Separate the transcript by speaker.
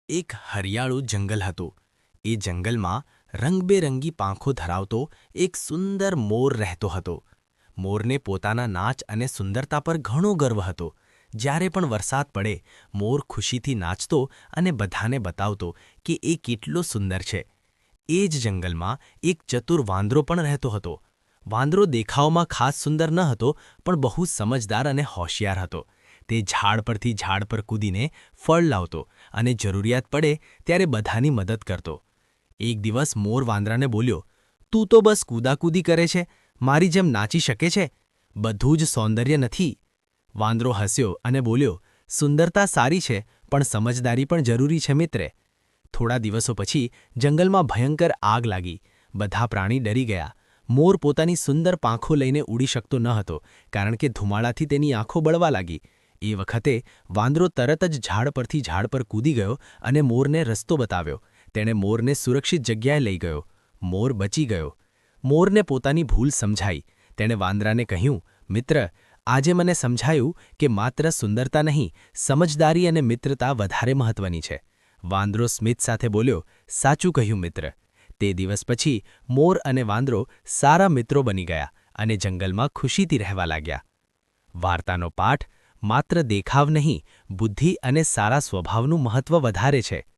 Speaker 1: એક હરિયાળું જંગલ હતું. એ જંગલમાં રંગબેરંગી પાંખો ધરાવતો એક સુંદર મોર રહેતો હતો. મોરને પોતાના નાચ અને સુંદરતા પર ઘણો ગર્વ હતો. જ્યારે પણ વરસાદ પડે, મોર ખુશીથી નાચતો અને બધાને બતાવતો કે એ કેટલો સુંદર છે. એ જ જંગલમાં એક ચતુર વાંદરો પણ રહેતો હતો. વાંદરો દેખાવમાં ખાસ સુંદર ન હતો, પણ બહુ સમજદાર અને હોશિયાર હતો. તે ઝાડ પરથી ઝાડ પર કૂદીને ફળ લાવતો અને જરૂરિયાત પડે ત્યારે બધાની મદદ કરતો. એક દિવસ મોર વાંદરાને બોલ્યો, "તું તો બસ કૂદાકૂદી કરે છે, મારી જેમ નાચી શકે છે? બધું જ સૌંદર્ય નથી." વાંદરો હસ્યો અને બોલ્યો, "સુંદરતા સારી છે, પણ સમજદારી પણ જરૂરી છે મિત્રે." થોડા દિવસો પછી જંગલમાં ભયંકર આગ લાગી. બધા પ્રાણી ડરી ગયા. મોર પોતાની સુંદર પાંખો લઈને ઉડી શકતો ન હતો, કારણ કે ધુમાડાથી તેની આંખો બળવા લાગી. એ વખતે વાંદરો તરત જ ઝાડ પરથી ઝાડ પર કૂદી ગયો અને મોરને રસ્તો બતાવ્યો. તેણે મોરને સુરક્ષિત જગ્યાએ લઈ ગયો. મોર બચી ગયો. મોરને પોતાની ભૂલ સમજાઈ. તેણે વાંદરાને કહ્યું, "મિત્ર, આજે મને સમજાયું કે માત્ર સુંદરતા નહીં, સમજદારી અને મિત્રતા વધારે મહત્વની છે." વાંદરો સ્મિત સાથે બોલ્યો, "સાચું કહ્યું મિત્ર." તે દિવસ પછી મોર અને વાંદરો સારા મિત્રો બની ગયા અને જંગલમાં ખુશીથી રહેવા લાગ્યા. વાર્તાનો પાઠ: માત્ર દેખાવ નહીં, બુદ્ધિ અને સારા સ્વભાવનું મહત્વ વધારે છે.